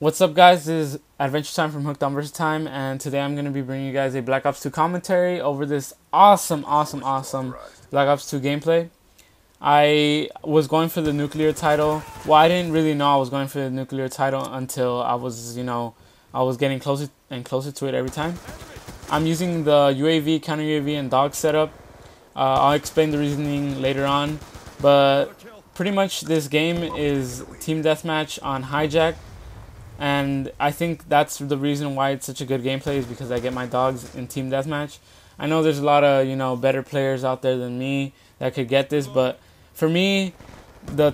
What's up, guys? This is Adventure Time from Hooked on Versus Time, and today I'm going to be bringing you guys a Black Ops 2 commentary over this awesome Black Ops 2 gameplay. I was going for the nuclear title. Well, I didn't really know I was going for the nuclear title until I was, I was getting closer and closer to it every time. I'm using the UAV, counter UAV, and dog setup. I'll explain the reasoning later on, but pretty much this game is team deathmatch on hijack. And I think that's the reason why it's such a good gameplay, is because I get my dogs in team deathmatch. I know there's a lot of, better players out there than me that could get this, but for me, the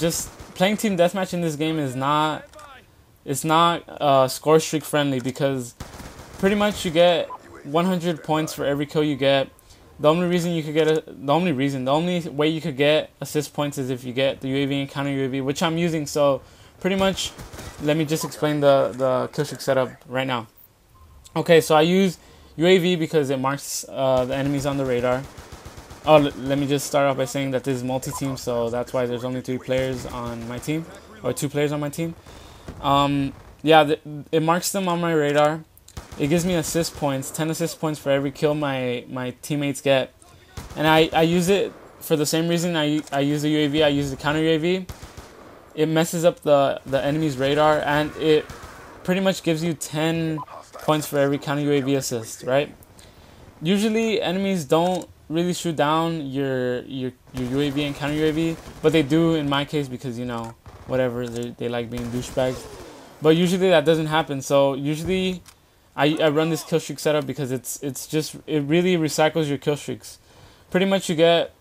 just playing team deathmatch in this game is not, it's not score streak friendly, because pretty much you get 100 points for every kill you get. The only way you could get assist points is if you get the UAV and counter UAV, which I'm using. So pretty much, let me just explain the kill streak setup right now. Okay, so I use UAV because it marks the enemies on the radar. Oh, let me just start off by saying that this is multi-team, so that's why there's only 3 players on my team, or 2 players on my team. Yeah, it marks them on my radar. It gives me assist points, 10 assist points for every kill my teammates get. And I use it for the same reason I use the UAV, I use the counter UAV. It messes up the enemy's radar, and it pretty much gives you 10 points for every counter UAV assist, right? Usually enemies don't really shoot down your UAV and counter UAV, but they do in my case because, whatever, they like being douchebags. But usually that doesn't happen, so usually I run this kill streak setup because it really recycles your kill streaks. Pretty much you get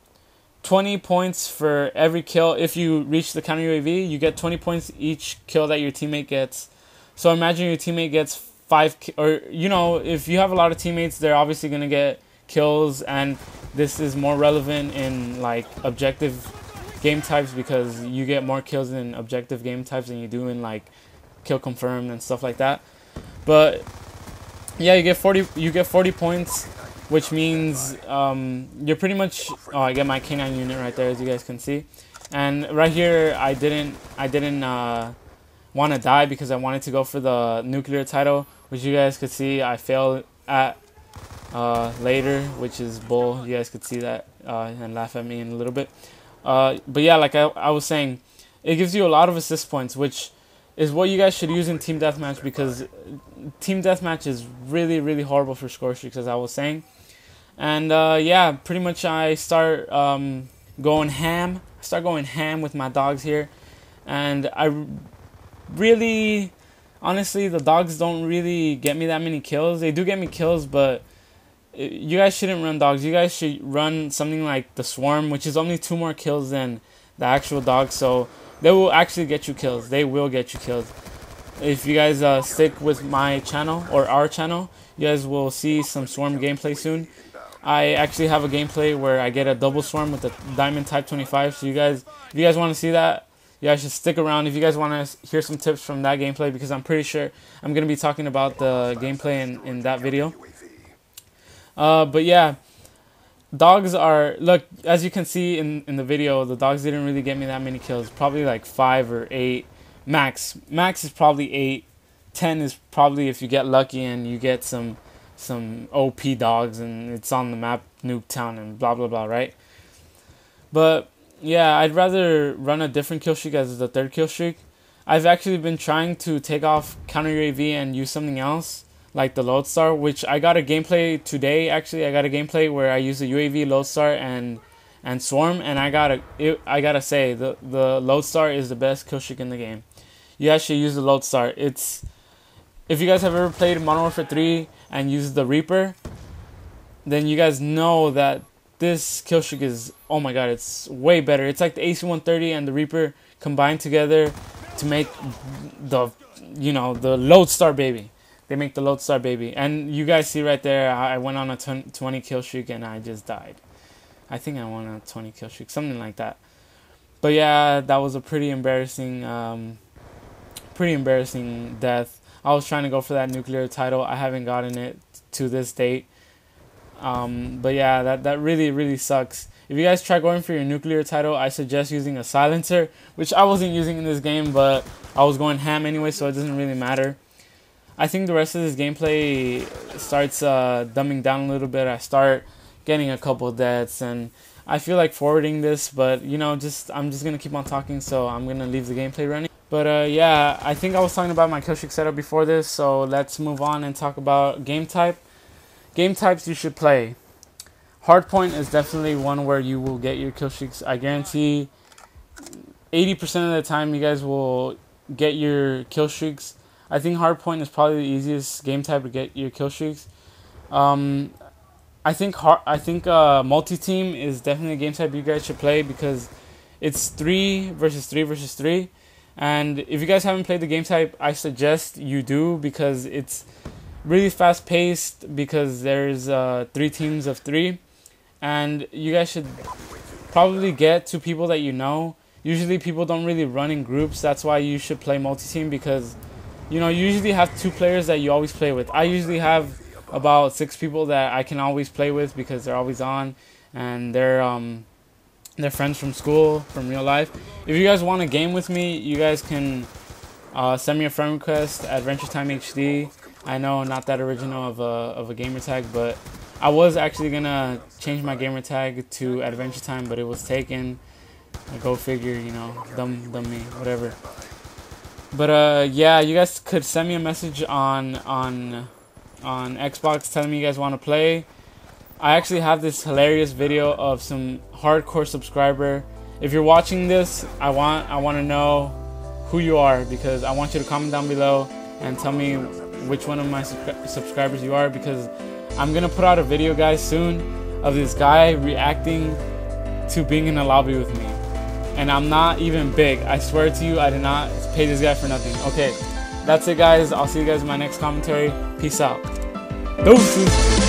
20 points for every kill. If you reach the counter UAV, you get 20 points each kill that your teammate gets. So imagine your teammate gets 5, or if you have a lot of teammates, they're obviously gonna get kills, and this is more relevant in like objective game types because you get more kills in objective game types than you do in like kill confirmed and stuff like that. But yeah, you get 40 points, which means you're pretty much. Oh, I get my K9 unit right there, as you guys can see. And right here, I didn't want to die because I wanted to go for the nuclear title, which you guys could see I failed at later, which is bull. You guys could see that and laugh at me in a little bit. But yeah, like I was saying, it gives you a lot of assist points, which is what you guys should use in team deathmatch, because team deathmatch is really horrible for score streaks, as I was saying. And yeah, pretty much I start going ham. I start going ham with my dogs here, and honestly, the dogs don't really get me that many kills. They do get me kills, but you guys shouldn't run dogs. You guys should run something like the swarm, which is only 2 more kills than the actual dogs. So they will actually get you kills. They will get you kills. If you guys stick with my channel or our channel, you guys will see some swarm gameplay soon. I actually have a gameplay where I get a double swarm with the diamond type 25. So if you guys want to see that, you guys should stick around. If you guys want to hear some tips from that gameplay, because I'm pretty sure I'm going to be talking about the gameplay in that video. But yeah, dogs are, look, as you can see in the video, the dogs didn't really get me that many kills. Probably like 5 or 8 max. Max is probably 8. 10 is probably if you get lucky and you get some OP dogs and it's on the map Nuketown and blah blah blah, right? But yeah, I'd rather run a different kill streak as the 3rd kill streak. I've actually been trying to take off counter UAV and use something else, like the Lodestar, which I got a gameplay today. Actually, I got a gameplay where I use the UAV, Lodestar, and Swarm, and I gotta say the Lodestar is the best kill streak in the game. You guys should use the Lodestar. If you guys have ever played Modern Warfare 3 and used the Reaper, then you guys know that this kill streak is, oh my god, it's way better. It's like the AC-130 and the Reaper combined together to make the Lodestar baby. They make the Lodestar baby. And you guys see right there, I went on a 20 kill streak and I just died. I think I won a 20 kill streak, something like that. But yeah, that was a pretty embarrassing death. I was trying to go for that nuclear title. I haven't gotten it to this date. But yeah, that really sucks. if you guys try going for your nuclear title, I suggest using a silencer, which I wasn't using in this game, but I was going ham anyway, so it doesn't really matter. I think the rest of this gameplay starts dumbing down a little bit. I start getting a couple deaths, and I feel like forwarding this, but you know, I'm just gonna keep on talking, so I'm gonna leave the gameplay running. But yeah, I think I was talking about my kill streak setup before this, so let's move on and talk about game type. Game types you should play. Hardpoint is definitely one where you will get your kill streaks. I guarantee 80% of the time you guys will get your kill streaks. I think hardpoint is probably the easiest game type to get your kill streaks. I think multi-team is definitely a game type you guys should play because it's 3 versus 3 versus 3. And if you guys haven't played the game type, I suggest you do because it's really fast paced because there's 3 teams of 3. And you guys should probably get 2 people that you know. Usually people don't really run in groups. That's why you should play multi-team because, you know, you usually have 2 players that you always play with. I usually have about 6 people that I can always play with because they're always on and they're friends from school, from real life. If you guys want a game with me, you guys can send me a friend request at Adventure Time HD. I know, not that original of a gamer tag, but I was actually gonna change my gamer tag to Adventure Time, but it was taken. Go figure, you know, dumb me, whatever. But yeah, you guys could send me a message on Xbox telling me you guys want to play. I actually have this hilarious video of some hardcore subscriber. If you're watching this, I want to know who you are because I want you to comment down below and tell me which one of my subscribers you are because I'm gonna put out a video, guys, soon of this guy reacting to being in a lobby with me. And I'm not even big. I swear to you, I did not pay this guy for nothing. Okay, that's it, guys. I'll see you guys in my next commentary. Peace out. Deuces.